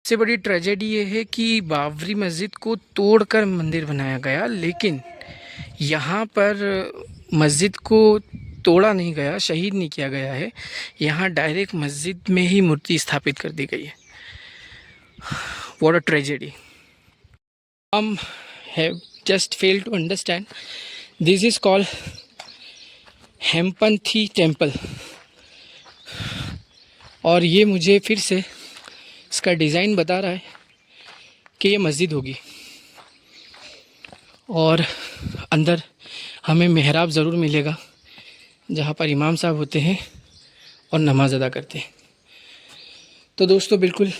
सबसे बड़ी ट्रेजेडी ये है कि बाबरी मस्जिद को तोड़कर मंदिर बनाया गया, लेकिन यहाँ पर मस्जिद को तोड़ा नहीं गया, शहीद नहीं किया गया है। यहाँ डायरेक्ट मस्जिद में ही मूर्ति स्थापित कर दी गई है। What a tragedy. Have just fail to understand this is called Hemadpanthi temple, और ये मुझे फिर से इसका डिज़ाइन बता रहा है कि ये मस्जिद होगी, और अंदर हमें मेहराब ज़रूर मिलेगा जहाँ पर इमाम साहब होते हैं और नमाज अदा करते हैं। तो दोस्तों, बिल्कुल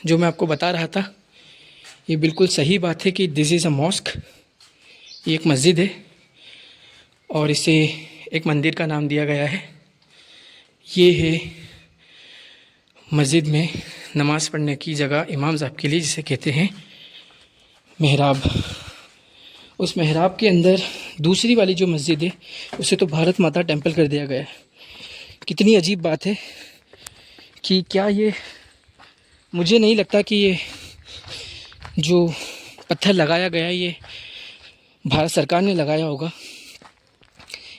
जो मैं आपको बता रहा था ये बिल्कुल सही बात है कि दिस इज़ अ मॉस्क। ये एक मस्जिद है और इसे एक मंदिर का नाम दिया गया है। ये है मस्जिद में नमाज़ पढ़ने की जगह इमाम साहब के लिए, जिसे कहते हैं मेहराब। उस मेहराब के अंदर दूसरी वाली जो मस्जिद है उसे तो भारत माता टेम्पल कर दिया गया है। कितनी अजीब बात है कि क्या ये, मुझे नहीं लगता कि ये जो पत्थर लगाया गया ये भारत सरकार ने लगाया होगा।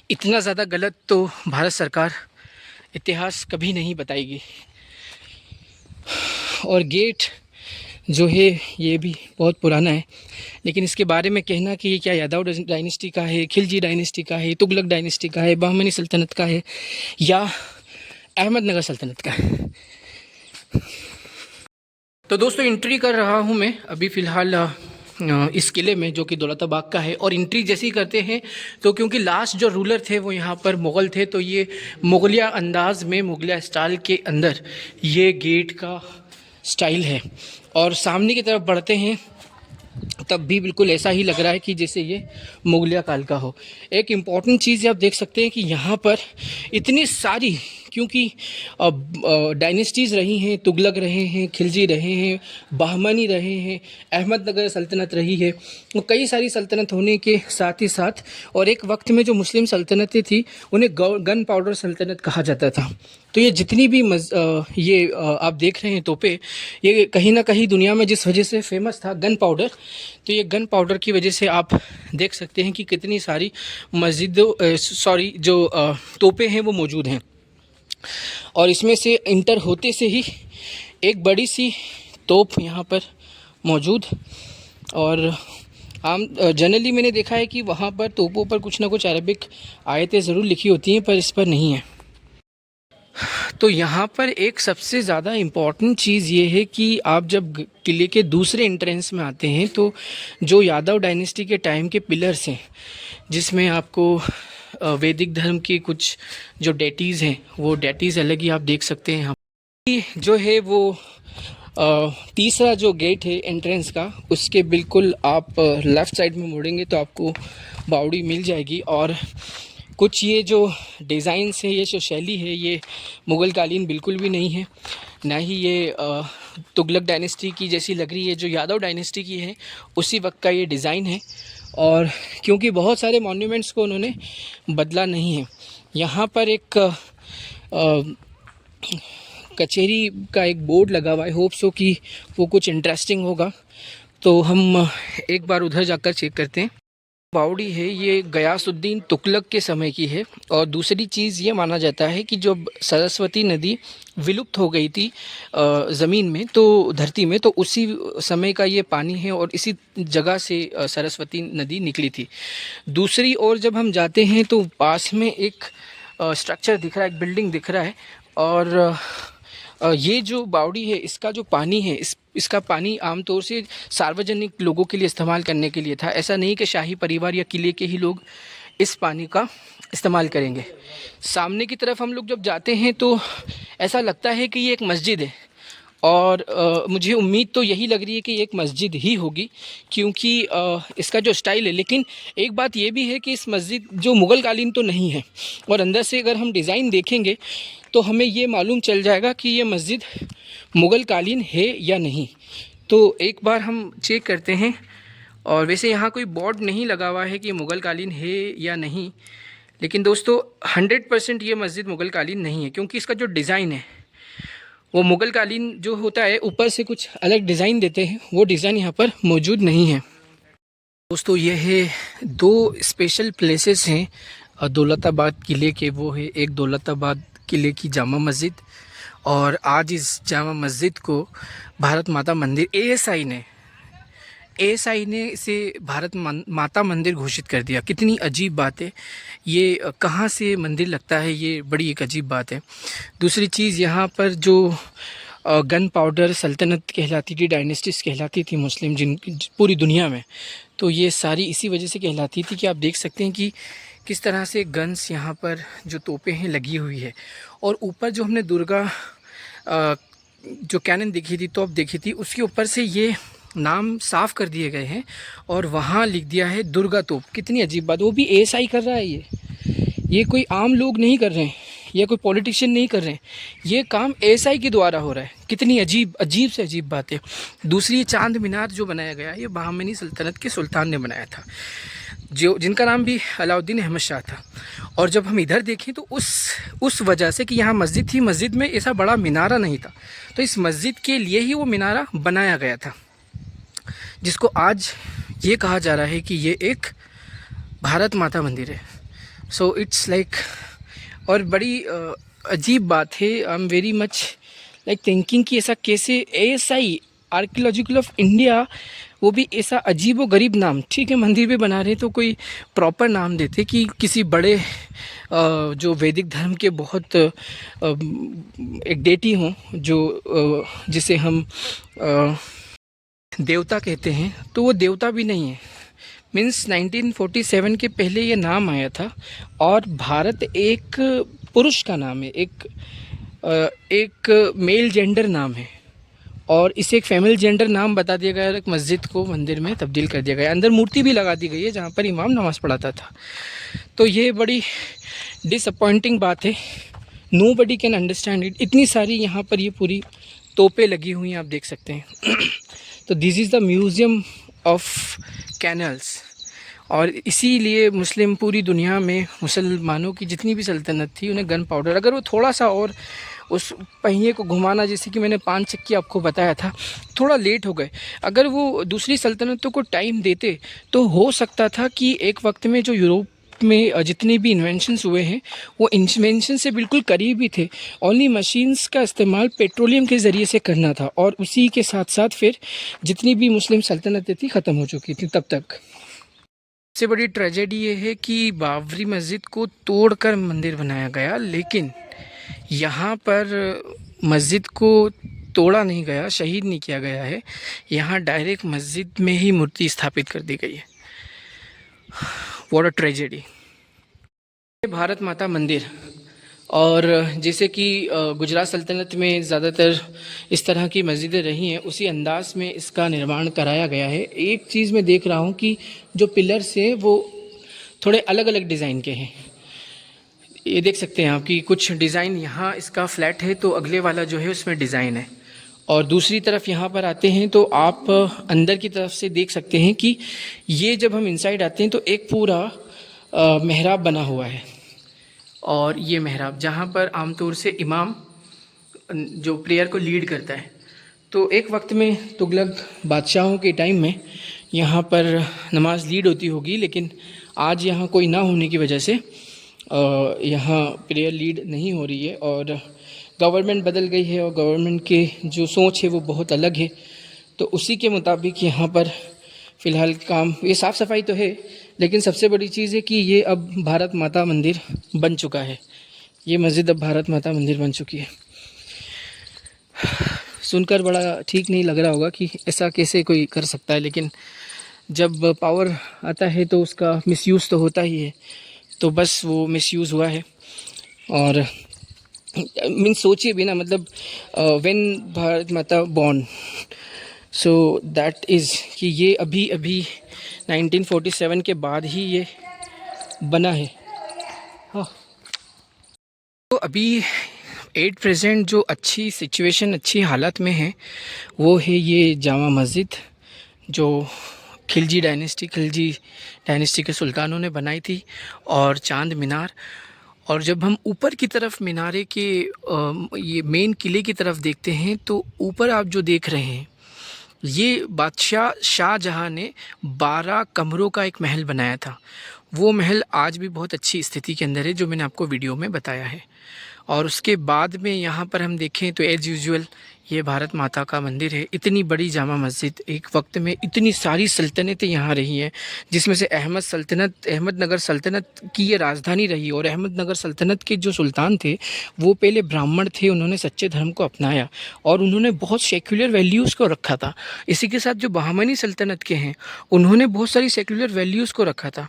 इतना ज़्यादा गलत तो भारत सरकार इतिहास कभी नहीं बताएगी। और गेट जो है ये भी बहुत पुराना है, लेकिन इसके बारे में कहना कि ये क्या यादव डायनेस्टी का है, खिलजी डायनेस्टी का है, तुगलक डायनेस्टी का है, बहमनी सल्तनत का है या अहमदनगर सल्तनत का है। तो दोस्तों, एंट्री कर रहा हूँ मैं अभी फ़िलहाल इस किले में, जो कि दौलताबाग का है। और एंट्री जैसे ही करते हैं तो क्योंकि लास्ट जो रूलर थे वो यहाँ पर मुग़ल थे, तो ये मुग़लिया अंदाज़ में, मुग़लिया स्टाइल के अंदर ये गेट का स्टाइल है। और सामने की तरफ बढ़ते हैं तब भी बिल्कुल ऐसा ही लग रहा है कि जैसे ये मुग़लिया काल का हो। एक इम्पॉर्टेंट चीज़ आप देख सकते हैं कि यहाँ पर इतनी सारी, क्योंकि डायनेस्टीज़ रही हैं, तुगलक रहे हैं, खिलजी रहे हैं, बहमनी रहे हैं, अहमदनगर सल्तनत रही है, वो कई सारी सल्तनत होने के साथ ही साथ, और एक वक्त में जो मुस्लिम सल्तनतें थी उन्हें गन पाउडर सल्तनत कहा जाता था। तो ये जितनी भी आप देख रहे हैं तोपे, ये कहीं ना कहीं दुनिया में जिस वजह से फेमस था गन पाउडर, तो ये गन पाउडर की वजह से आप देख सकते हैं कि कितनी सारी तोपे हैं वो मौजूद हैं। और इसमें से इंटर होते से ही एक बड़ी सी तोप यहाँ पर मौजूद, और आम जनरली मैंने देखा है कि वहाँ पर तोपों पर कुछ ना कुछ अरबिक आयतें ज़रूर लिखी होती हैं, पर इस पर नहीं है। तो यहाँ पर एक सबसे ज़्यादा इम्पॉर्टेंट चीज़ ये है कि आप जब किले के दूसरे एंट्रेंस में आते हैं तो जो यादव डायनेस्टी के टाइम के पिलर्स हैं, जिसमें आपको वैदिक धर्म की कुछ जो डेटीज़ हैं वो डेटीज़ अलग ही आप देख सकते हैं। यहाँ जो है वो तीसरा जो गेट है एंट्रेंस का, उसके बिल्कुल आप लेफ़्ट साइड में मुड़ेंगे तो आपको बावड़ी मिल जाएगी। और कुछ ये जो डिज़ाइंस है, ये जो शैली है, ये मुग़ल कालीन बिल्कुल भी नहीं है, ना ही ये तुगलक डायनेस्टी की जैसी लग रही है जो यादव डायनेस्टी की है, उसी वक्त का ये डिज़ाइन है। और क्योंकि बहुत सारे मॉन्यूमेंट्स को उन्होंने बदला नहीं है। यहाँ पर एक कचहरी का एक बोर्ड लगा हुआ है, होप सो कि वो कुछ इंटरेस्टिंग होगा, तो हम एक बार उधर जाकर चेक करते हैं। बावड़ी है ये गयासुद्दीन तुगलक के समय की है। और दूसरी चीज़ ये माना जाता है कि जब सरस्वती नदी विलुप्त हो गई थी ज़मीन में, तो धरती में, तो उसी समय का ये पानी है और इसी जगह से सरस्वती नदी निकली थी। दूसरी ओर जब हम जाते हैं तो पास में एक स्ट्रक्चर दिख रहा है, एक बिल्डिंग दिख रहा है, और ये जो बावड़ी है इसका जो पानी है, इसका पानी आमतौर से सार्वजनिक लोगों के लिए इस्तेमाल करने के लिए था। ऐसा नहीं कि शाही परिवार या किले के ही लोग इस पानी का इस्तेमाल करेंगे। सामने की तरफ हम लोग जब जाते हैं तो ऐसा लगता है कि ये एक मस्जिद है, और मुझे उम्मीद तो यही लग रही है कि एक मस्जिद ही होगी, क्योंकि इसका जो स्टाइल है। लेकिन एक बात ये भी है कि इस मस्जिद जो मुग़ल कालीन तो नहीं है, और अंदर से अगर हम डिज़ाइन देखेंगे तो हमें ये मालूम चल जाएगा कि ये मस्जिद मुग़ल कालीन है या नहीं। तो एक बार हम चेक करते हैं। और वैसे यहाँ कोई बोर्ड नहीं लगा हुआ है कि मुग़ल कालीन है या नहीं, लेकिन दोस्तों 100% ये मस्जिद मुग़ल कालीन नहीं है, क्योंकि इसका जो डिज़ाइन है वो मुग़ल कालीन जो होता है ऊपर से कुछ अलग डिज़ाइन देते हैं, वो डिज़ाइन यहाँ पर मौजूद नहीं है। दोस्तों ये है दो स्पेशल प्लेसेस हैं दौलताबाद किले के। वो है एक दौलताबाद किले की जामा मस्जिद, और आज इस जामा मस्जिद को भारत माता मंदिर एएसआई ने इसे भारत माता मंदिर घोषित कर दिया। कितनी अजीब बात है, ये कहाँ से मंदिर लगता है, ये बड़ी एक अजीब बात है। दूसरी चीज़, यहाँ पर जो गन पाउडर सल्तनत कहलाती थी, डायनेस्टीज कहलाती थी मुस्लिम जिन पूरी दुनिया में, तो ये सारी इसी वजह से कहलाती थी कि आप देख सकते हैं कि किस तरह से गन्स यहाँ पर जो तोपें हैं लगी हुई है। और ऊपर जो हमने दुर्गा जो कैनन देखी थी, तोप देखी थी, उसके ऊपर से ये नाम साफ़ कर दिए गए हैं और वहाँ लिख दिया है दुर्गा तोप। कितनी अजीब बात, वो भी एएसआई कर रहा है। ये कोई आम लोग नहीं कर रहे हैं, ये कोई पॉलिटिशियन नहीं कर रहे हैं, ये काम एएसआई के द्वारा हो रहा है। कितनी अजीब से अजीब बात है। दूसरी, चांद मीनार जो बनाया गया, ये बहमनी सल्तनत के सुल्तान ने बनाया था, जो जिनका नाम भी अलाउद्दीन अहमद शाह था। और जब हम इधर देखें तो उस वजह से कि यहाँ मस्जिद थी, मस्जिद में ऐसा बड़ा मीनारा नहीं था, तो इस मस्जिद के लिए ही वो मीनारा बनाया गया था, जिसको आज ये कहा जा रहा है कि ये एक भारत माता मंदिर है। सो इट्स लाइक, और बड़ी अजीब बात है, I am very much like thinking कि ऐसा कैसे एएसआई आर्कियोलॉजिकल ऑफ इंडिया, वो भी ऐसा अजीब व गरीब नाम। ठीक है, मंदिर भी बना रहे तो कोई प्रॉपर नाम देते कि किसी बड़े जो वैदिक धर्म के बहुत एक डेटी हों, जो जिसे हम देवता कहते हैं, तो वो देवता भी नहीं है। मीन्स 1947 के पहले ये नाम आया था, और भारत एक पुरुष का नाम है, एक मेल जेंडर नाम है, और इसे एक फीमेल जेंडर नाम बता दिया गया। एक मस्जिद को मंदिर में तब्दील कर दिया गया, अंदर मूर्ति भी लगा दी गई है जहाँ पर इमाम नमाज़ पढ़ाता था। तो ये बड़ी डिसअपॉइंटिंग बात है, nobody can understand it. इतनी सारी यहाँ पर ये पूरी तोपें लगी हुई हैं, आप देख सकते हैं। तो this is the museum of canals, और इसीलिए मुस्लिम पूरी दुनिया में मुसलमानों की जितनी भी सल्तनत थी, उन्हें गन पाउडर, अगर वो थोड़ा सा और उस पहिए को घुमाना, जैसे कि मैंने 5 चक्की आपको बताया था, थोड़ा लेट हो गए, अगर वो दूसरी सल्तनतों को टाइम देते तो हो सकता था कि एक वक्त में जो यूरोप में जितने भी इन्वेंशंस हुए हैं, वो इन्वेंशन से बिल्कुल करीब ही थे। ओनली मशीन्स का इस्तेमाल पेट्रोलियम के ज़रिए से करना था, और उसी के साथ साथ फिर जितनी भी मुस्लिम सल्तनतें थी ख़त्म हो चुकी थी तब तक। सबसे बड़ी ट्रेजेडी ये है कि बाबरी मस्जिद को तोड़कर मंदिर बनाया गया, लेकिन यहाँ पर मस्जिद को तोड़ा नहीं गया, शहीद नहीं किया गया है, यहाँ डायरेक्ट मस्जिद में ही मूर्ति स्थापित कर दी गई है। What a tragedy. भारत माता मंदिर, और जैसे कि गुजरात सल्तनत में ज़्यादातर इस तरह की मस्जिदें रही हैं, उसी अंदाज में इसका निर्माण कराया गया है। एक चीज़ मैं देख रहा हूँ कि जो पिलर्स हैं वो थोड़े अलग अलग डिज़ाइन के हैं। ये देख सकते हैं आप कि कुछ डिज़ाइन यहाँ इसका फ्लैट है, तो अगले वाला जो है उसमें डिज़ाइन है। और दूसरी तरफ यहाँ पर आते हैं तो आप अंदर की तरफ से देख सकते हैं कि ये जब हम इनसाइड आते हैं तो एक पूरा मेहराब बना हुआ है, और ये मेहराब जहाँ पर आमतौर से इमाम जो प्रेयर को लीड करता है, तो एक वक्त में तुगलक बादशाहों के टाइम में यहाँ पर नमाज लीड होती होगी, लेकिन आज यहाँ कोई ना होने की वजह से यहाँ प्रेयर लीड नहीं हो रही है, और गवर्नमेंट बदल गई है, और गवर्नमेंट के जो सोच है वो बहुत अलग है। तो उसी के मुताबिक यहाँ पर फ़िलहाल काम, ये साफ़ सफाई तो है, लेकिन सबसे बड़ी चीज़ है कि ये अब भारत माता मंदिर बन चुका है। ये मस्जिद अब भारत माता मंदिर बन चुकी है। सुनकर बड़ा ठीक नहीं लग रहा होगा कि ऐसा कैसे कोई कर सकता है, लेकिन जब पावर आता है तो उसका मिसयूज़ तो होता ही है। तो बस वो मिसयूज़ हुआ है, और मीन सोचिए भी ना, मतलब व्हेन भारत माता बॉर्न, सो दैट इज़ कि ये अभी 1947 के बाद ही ये बना है। हाँ, तो अभी एट प्रेजेंट जो अच्छी सिचुएशन, अच्छी हालत में है, वो है ये जामा मस्जिद जो खिलजी डायनेस्टी के सुल्तानों ने बनाई थी, और चांद मीनार, और जब हम ऊपर की तरफ मीनारे के ये मेन किले की तरफ देखते हैं तो ऊपर आप जो देख रहे हैं ये बादशाह शाहजहाँ ने 12 कमरों का एक महल बनाया था। वो महल आज भी बहुत अच्छी स्थिति के अंदर है, जो मैंने आपको वीडियो में बताया है। और उसके बाद में यहाँ पर हम देखें तो एज़ यूजुअल ये भारत माता का मंदिर है। इतनी बड़ी जामा मस्जिद, एक वक्त में इतनी सारी सल्तनतें यहाँ रही हैं, जिसमें से अहमदनगर सल्तनत की ये राजधानी रही। और अहमदनगर सल्तनत के जो सुल्तान थे वो पहले ब्राह्मण थे, उन्होंने सच्चे धर्म को अपनाया और उन्होंने बहुत सेक्युलर वैल्यूज़ को रखा था। इसी के साथ जो बहमनी सल्तनत के हैं उन्होंने बहुत सारी सेक्युलर वैल्यूज़ को रखा था,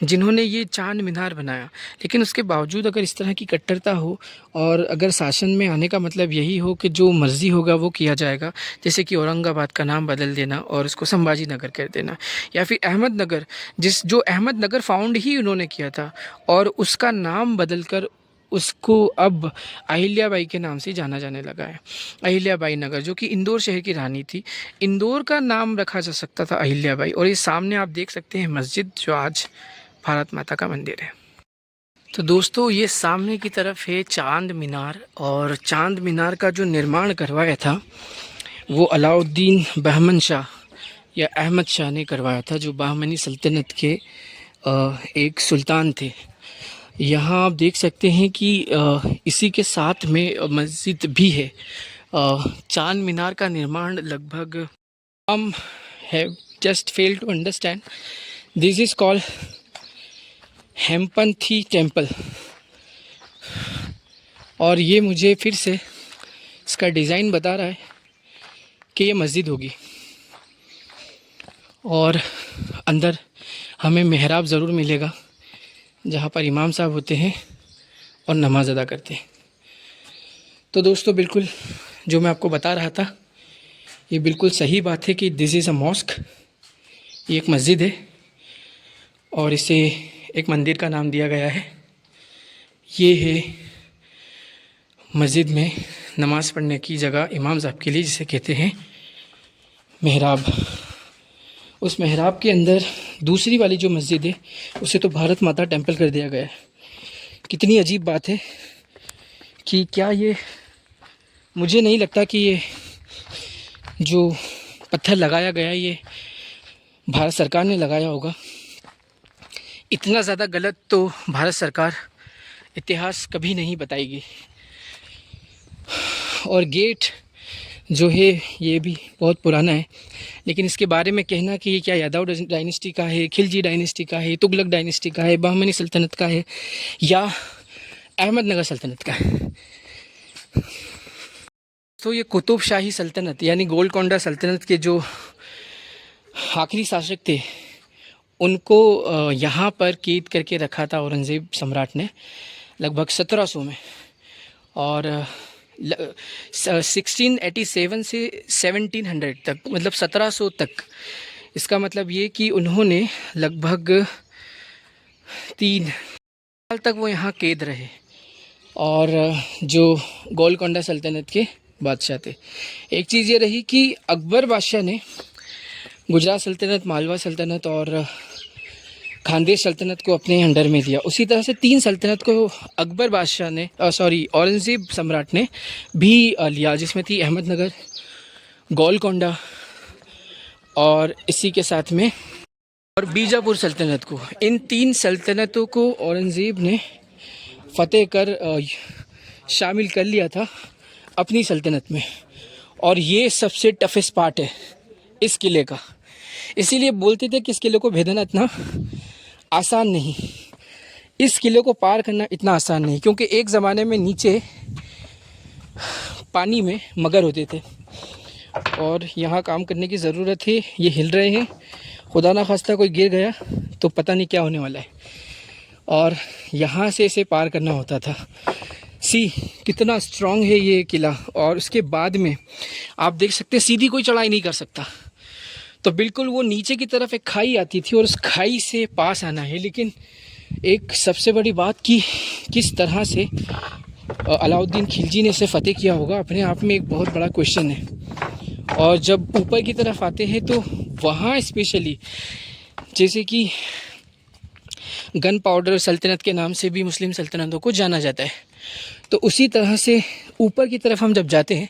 जिन्होंने ये चांद मीनार बनाया। लेकिन उसके बावजूद अगर इस तरह की कट्टरता हो और अगर शासन में आने का मतलब यही हो कि जो मर्ज़ी होगा वो किया जाएगा, जैसे कि औरंगाबाद का नाम बदल देना और उसको संभाजी नगर कर देना, या फिर अहमदनगर जो अहमदनगर फाउंड ही उन्होंने किया था और उसका नाम बदलकर उसको अब अहिल्याबाई के नाम से जाना जाने लगा है। अहिल्याबाई नगर, जो कि इंदौर शहर की रानी थी, इंदौर का नाम रखा जा सकता था अहिल्याबाई। और ये सामने आप देख सकते हैं मस्जिद, जो आज भारत माता का मंदिर है। तो दोस्तों ये सामने की तरफ है चांद मीनार, और चांद मीनार का जो निर्माण करवाया था वो अलाउद्दीन बहमन शाह या अहमद शाह ने करवाया था, जो बहमनी सल्तनत के एक सुल्तान थे। यहाँ आप देख सकते हैं कि इसी के साथ में मस्जिद भी है। चांद मीनार का निर्माण लगभग हम have just fail to understand. This is called Hemadpanthi temple. और ये मुझे फिर से इसका डिज़ाइन बता रहा है कि ये मस्जिद होगी। और अंदर हमें मेहराब ज़रूर मिलेगा, जहाँ पर इमाम साहब होते हैं और नमाज़ अदा करते हैं। तो दोस्तों बिल्कुल जो मैं आपको बता रहा था ये बिल्कुल सही बात है कि दिस इज़ अ मॉस्क। ये एक मस्जिद है और इसे एक मंदिर का नाम दिया गया है। ये है मस्जिद में नमाज़ पढ़ने की जगह इमाम साहब के लिए, जिसे कहते हैं मेहराब। उस मेहराब के अंदर दूसरी वाली जो मस्जिद है उसे तो भारत माता टेम्पल कर दिया गया है। कितनी अजीब बात है कि क्या ये, मुझे नहीं लगता कि ये जो पत्थर लगाया गया ये भारत सरकार ने लगाया होगा। इतना ज़्यादा गलत तो भारत सरकार इतिहास कभी नहीं बताएगी। और गेट जो है ये भी बहुत पुराना है, लेकिन इसके बारे में कहना कि ये क्या यादव डायनेस्टी का है, खिलजी डायनेस्टी का है, तुगलक डायनेस्टी का है, बहमनी सल्तनत का है या अहमदनगर सल्तनत का है। तो ये कुतुब शाही सल्तनत यानी गोलकोंडा सल्तनत के जो आखिरी शासक थे उनको यहाँ पर कैद करके रखा था औरंगज़ेब सम्राट ने लगभग 1700 में। और 1687 से 1700 तक, मतलब 1700 तक। इसका मतलब ये कि उन्होंने लगभग 3 साल तक वो यहाँ कैद रहे। और जो गोलकोंडा सल्तनत के बादशाह थे, एक चीज़ ये रही कि अकबर बादशाह ने गुजरात सल्तनत, मालवा सल्तनत और खानदेश सल्तनत को अपने अंडर में दिया। उसी तरह से 3 सल्तनत को अकबर बादशाह ने औरंगज़ेब सम्राट ने भी लिया, जिसमें थी अहमदनगर, गोलकोंडा और इसी के साथ में और बीजापुर सल्तनत को। इन 3 सल्तनतों को औरंगज़ेब ने फतेह कर शामिल कर लिया था अपनी सल्तनत में। और ये सबसे टफेस्ट पार्ट है इस किले का। इसीलिए बोलते थे कि इस किले को भेदना इतना आसान नहीं, इस किले को पार करना इतना आसान नहीं, क्योंकि एक ज़माने में नीचे पानी में मगर होते थे और यहाँ काम करने की ज़रूरत है। ये हिल रहे हैं, खुदा ना खास्ता कोई गिर गया तो पता नहीं क्या होने वाला है। और यहाँ से इसे पार करना होता था। कितना स्ट्रॉन्ग है ये किला। और उसके बाद में आप देख सकते हैं सीधी कोई चढ़ाई नहीं कर सकता, तो बिल्कुल वो नीचे की तरफ एक खाई आती थी और उस खाई से पास आना है। लेकिन एक सबसे बड़ी बात कि किस तरह से अलाउद्दीन खिलजी ने इसे फतेह किया होगा, अपने आप में एक बहुत बड़ा क्वेश्चन है। और जब ऊपर की तरफ आते हैं तो वहाँ स्पेशली जैसे कि गन पाउडर सल्तनत के नाम से भी मुस्लिम सल्तनतों को जाना जाता है। तो उसी तरह से ऊपर की तरफ हम जब जाते हैं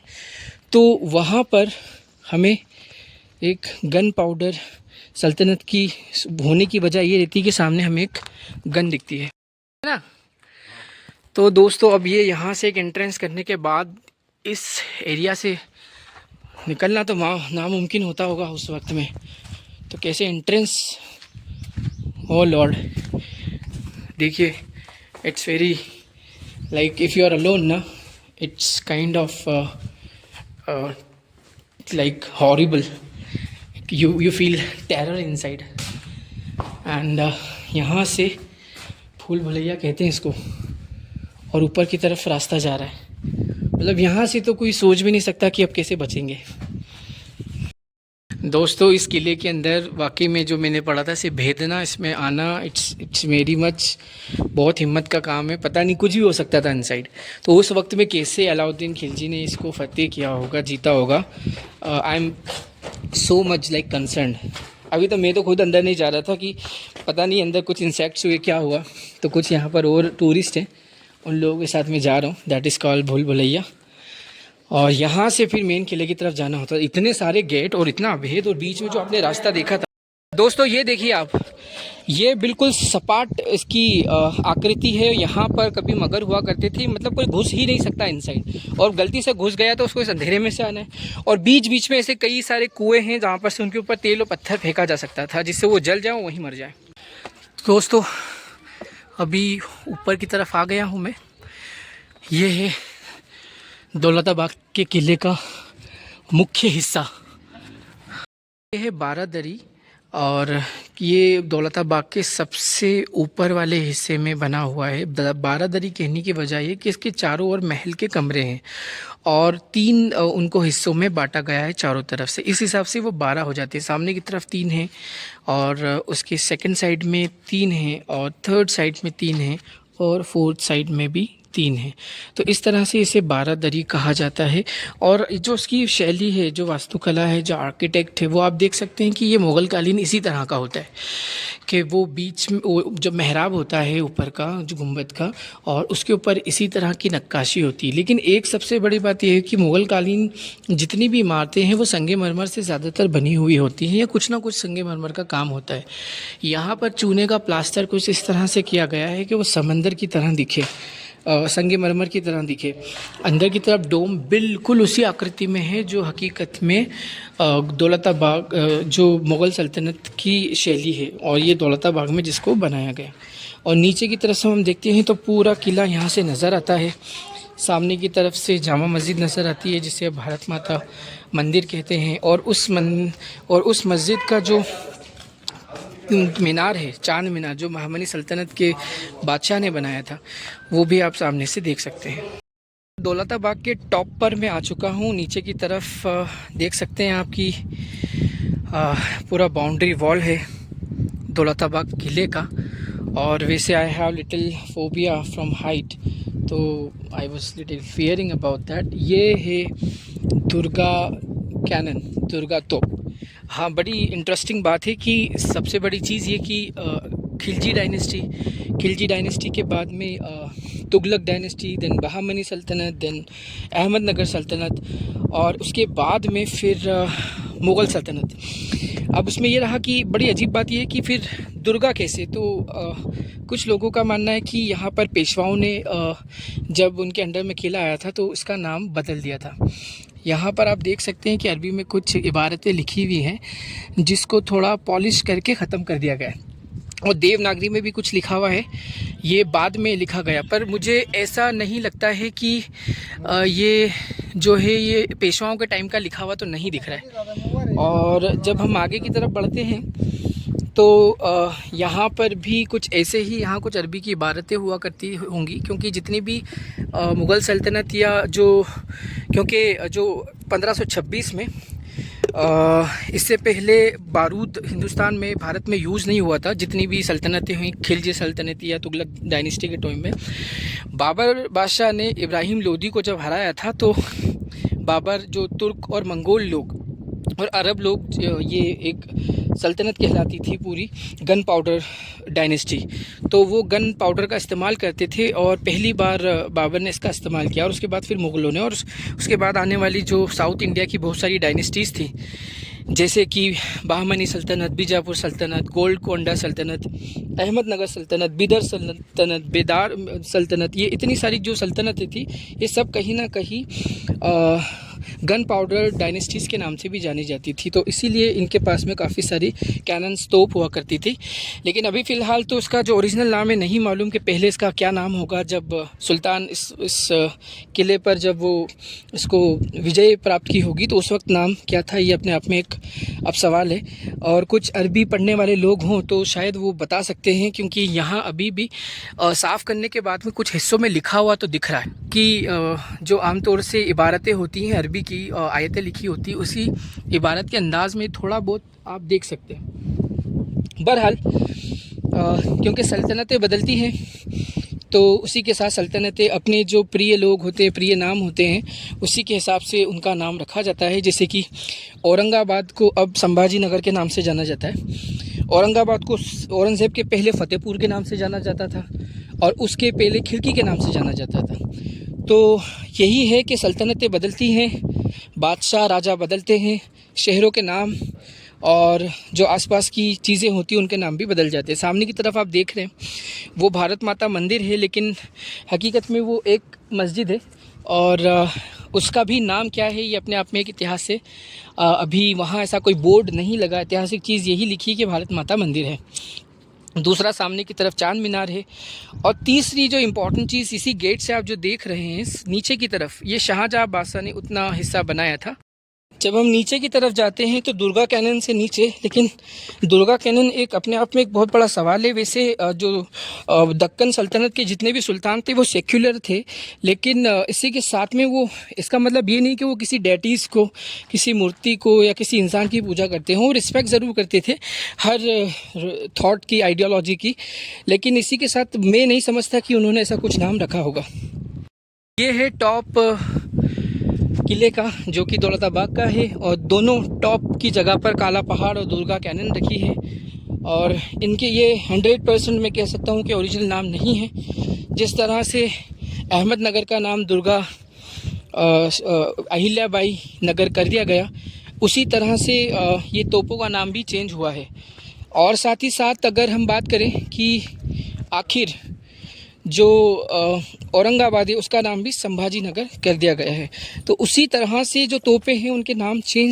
तो वहाँ पर हमें एक गन पाउडर सल्तनत की होने की वजह ये रहती है कि सामने हमें एक गन दिखती है ना। तो दोस्तों अब ये यहाँ से एक एंट्रेंस करने के बाद इस एरिया से निकलना तो नामुमकिन होता होगा उस वक्त में। तो कैसे एंट्रेंस, ओ लॉर्ड, देखिए it's very like if you are alone ना, it's kind of like horrible, you feel terror inside and यहाँ से फूल भुलैया कहते हैं इसको, और ऊपर की तरफ रास्ता जा रहा है। मतलब यहाँ से तो कोई सोच भी नहीं सकता कि अब कैसे बचेंगे। दोस्तों इस किले के अंदर वाकई में जो मैंने पढ़ा था इसे भेदना, इसमें आना, इट्स वेरी मच बहुत हिम्मत का काम है। पता नहीं कुछ भी हो सकता था इनसाइड। तो उस वक्त में कैसे अलाउद्दीन खिलजी ने इसको फतेह किया होगा, जीता होगा, I am so much like concern. अभी तो मैं तो खुद अंदर नहीं जा रहा था कि पता नहीं अंदर कुछ इंसेक्ट्स हुए क्या हुआ। तो कुछ यहाँ पर और टूरिस्ट हैं, उन लोगों के साथ में जा रहा हूँ, दैट इज़ कॉल्ड भूल भुलैया। और यहाँ से फिर मेन किले की तरफ जाना होता है। इतने सारे गेट और इतना अभेद, और बीच में जो आपने रास्ता देखा था दोस्तों, ये देखिए आप, ये बिल्कुल सपाट इसकी आकृति है। यहाँ पर कभी मगर हुआ करते थे, मतलब कोई घुस ही नहीं सकता इनसाइड, और गलती से घुस गया तो उसको इस अंधेरे में से आना है। और बीच बीच में ऐसे कई सारे कुएं हैं जहाँ पर से उनके ऊपर तेल और पत्थर फेंका जा सकता था, जिससे वो जल जाए, वहीं मर जाए। दोस्तों अभी ऊपर की तरफ आ गया हूँ मैं। ये है दौलताबाग के किले का मुख्य हिस्सा। ये है बारादरी, और ये दौलताबाग के सबसे ऊपर वाले हिस्से में बना हुआ है। बारादरी कहने की वजह ये कि इसके चारों ओर महल के कमरे हैं, और 3 उनको हिस्सों में बांटा गया है चारों तरफ से। इस हिसाब से वो 12 हो जाते हैं। सामने की तरफ 3 हैं, और उसके सेकंड साइड में 3 हैं, और थर्ड साइड में 3 हैं, और फोर्थ साइड में भी 3 हैं। तो इस तरह से इसे बारादरी कहा जाता है। और जो उसकी शैली है, जो वास्तुकला है, जो आर्किटेक्ट है, वो आप देख सकते हैं कि ये मुग़ल कालीन इसी तरह का होता है कि वो बीच में वो जो मेहराब होता है ऊपर का, जो गुंबद का, और उसके ऊपर इसी तरह की नक्काशी होती है। लेकिन एक सबसे बड़ी बात यह है कि मुग़ल कालीन जितनी भी इमारतें हैं वो संगमरमर से ज़्यादातर बनी हुई होती हैं, या कुछ ना कुछ संगमरमर का काम होता है। यहाँ पर चूने का प्लास्टर कुछ इस तरह से किया गया है कि वो समंदर की तरह दिखे, संगमरमर की तरह दिखे। अंदर की तरफ डोम बिल्कुल उसी आकृति में है जो हकीकत में दौलताबाग जो मुग़ल सल्तनत की शैली है, और ये दौलताबाग में जिसको बनाया गया। और नीचे की तरफ से हम देखते हैं तो पूरा किला यहाँ से नज़र आता है। सामने की तरफ से जामा मस्जिद नज़र आती है, जिसे भारत माता मंदिर कहते हैं। और उस मस्जिद का जो मीनार है, चांद मीनार, जो बहमनी सल्तनत के बादशाह ने बनाया था, वो भी आप सामने से देख सकते हैं। दौलताबाग के टॉप पर मैं आ चुका हूँ। नीचे की तरफ देख सकते हैं आपकी पूरा बाउंड्री वॉल है दौलताबाग किले का। और वैसे I have little phobia from height, तो I was little fearing about that. ये है दुर्गा कैनन, दुर्गा तोप। हाँ, बड़ी इंटरेस्टिंग बात है कि सबसे बड़ी चीज़ ये कि खिलजी डायनेस्टी के बाद में तुगलक डायनेस्टी, देन बहामनी सल्तनत, देन अहमदनगर सल्तनत, और उसके बाद में फिर मुग़ल सल्तनत। अब उसमें ये रहा कि बड़ी अजीब बात ये है कि फिर दुर्गा कैसे। तो कुछ लोगों का मानना है कि यहाँ पर पेशवाओं ने जब उनके अंडर में किला आया था तो इसका नाम बदल दिया था। यहाँ पर आप देख सकते हैं कि अरबी में कुछ इबारतें लिखी हुई हैं, जिसको थोड़ा पॉलिश करके ख़त्म कर दिया गया है। और देवनागरी में भी कुछ लिखा हुआ है, ये बाद में लिखा गया। पर मुझे ऐसा नहीं लगता है कि ये जो है ये पेशवाओं के टाइम का लिखा हुआ तो नहीं दिख रहा है। और जब हम आगे की तरफ बढ़ते हैं तो यहाँ पर भी कुछ ऐसे ही, यहाँ कुछ अरबी की इबारतें हुआ करती होंगी, क्योंकि जितनी भी मुग़ल सल्तनत या क्योंकि जो 1526 में इससे पहले बारूद हिंदुस्तान में, भारत में यूज़ नहीं हुआ था। जितनी भी सल्तनतें हुई, खिलजी सल्तनत या तुगलक डायनेस्टी के टाइम में, बाबर बादशाह ने इब्राहिम लोदी को जब हराया था, तो बाबर जो तुर्क और मंगोल लोग और अरब लोग ये एक सल्तनत कहलाती थी पूरी, गन पाउडर डायनेस्टी। तो वो गन पाउडर का इस्तेमाल करते थे और पहली बार बाबर ने इसका इस्तेमाल किया और उसके बाद फिर मुग़लों ने, और उसके बाद आने वाली जो साउथ इंडिया की बहुत सारी डायनेस्टीज़ थी, जैसे कि बहमनी सल्तनत, बीजापुर सल्तनत, गोलकोंडा सल्तनत, अहमदनगर सल्तनत, बिदर सल्तनत, बेदार सल्तनत, ये इतनी सारी जो सल्तनतें थी ये सब कहीं ना कहीं गन पाउडर डायनेस्टीज़ के नाम से भी जानी जाती थी। तो इसीलिए इनके पास में काफ़ी सारी कैनन्स, तोप हुआ करती थी। लेकिन अभी फ़िलहाल तो इसका जो ओरिजिनल नाम है नहीं मालूम कि पहले इसका क्या नाम होगा। जब सुल्तान इस किले पर जब वो इसको विजय प्राप्त की होगी तो उस वक्त नाम क्या था, ये अपने आप में एक अब सवाल है। और कुछ अरबी पढ़ने वाले लोग हों तो शायद वो बता सकते हैं, क्योंकि यहाँ अभी भी साफ़ करने के बाद में कुछ हिस्सों में लिखा हुआ तो दिख रहा है कि जो आमतौर से इबारतें होती हैं अरबी की, आयतें लिखी होती, उसी इबारत के अंदाज में थोड़ा बहुत आप देख सकते हैं। बहरहाल क्योंकि सल्तनतें बदलती हैं तो उसी के साथ सल्तनतें अपने जो प्रिय लोग होते हैं, प्रिय नाम होते हैं, उसी के हिसाब से उनका नाम रखा जाता है। जैसे कि औरंगाबाद को अब संभाजी नगर के नाम से जाना जाता है, औरंगाबाद को औरंगज़ेब के पहले फ़तेहपुर के नाम से जाना जाता था और उसके पहले खिड़की के नाम से जाना जाता था। तो यही है कि सल्तनतें बदलती हैं, बादशाह राजा बदलते हैं, शहरों के नाम और जो आसपास की चीज़ें होती हैं उनके नाम भी बदल जाते हैं। सामने की तरफ आप देख रहे हैं वो भारत माता मंदिर है, लेकिन हकीकत में वो एक मस्जिद है और उसका भी नाम क्या है ये अपने आप में एक इतिहास है। अभी वहाँ ऐसा कोई बोर्ड नहीं लगा, ऐतिहासिक चीज़ यही लिखी कि भारत माता मंदिर है। दूसरा सामने की तरफ चांद मीनार है और तीसरी जो इम्पोर्टेंट चीज़ इसी गेट से आप जो देख रहे हैं नीचे की तरफ, ये शाहजहाँ बादशाह ने उतना हिस्सा बनाया था। जब हम नीचे की तरफ जाते हैं तो दुर्गा कैनन से नीचे, लेकिन दुर्गा कैनन एक अपने आप में एक बहुत बड़ा सवाल है। वैसे जो दक्कन सल्तनत के जितने भी सुल्तान थे वो सेक्युलर थे, लेकिन इसी के साथ में वो, इसका मतलब ये नहीं कि वो किसी डेटीज़ को, किसी मूर्ति को या किसी इंसान की पूजा करते हों। वो रिस्पेक्ट ज़रूर करते थे हर थॉट की, आइडियोलॉजी की, लेकिन इसी के साथ मैं नहीं समझता कि उन्होंने ऐसा कुछ नाम रखा होगा। ये है टॉप किले का, जो कि दौलताबाग का है, और दोनों टॉप की जगह पर काला पहाड़ और दुर्गा कैनन रखी है। और इनके ये 100% मैं कह सकता हूँ कि ओरिजिनल नाम नहीं है। जिस तरह से अहमदनगर का नाम दुर्गा अहिल्याबाई नगर कर दिया गया, उसी तरह से ये तोपों का नाम भी चेंज हुआ है। और साथ ही साथ अगर हम बात करें कि आखिर जो औरंगाबाद है उसका नाम भी संभाजी नगर कर दिया गया है, तो उसी तरह से जो तोपें हैं उनके नाम चेंज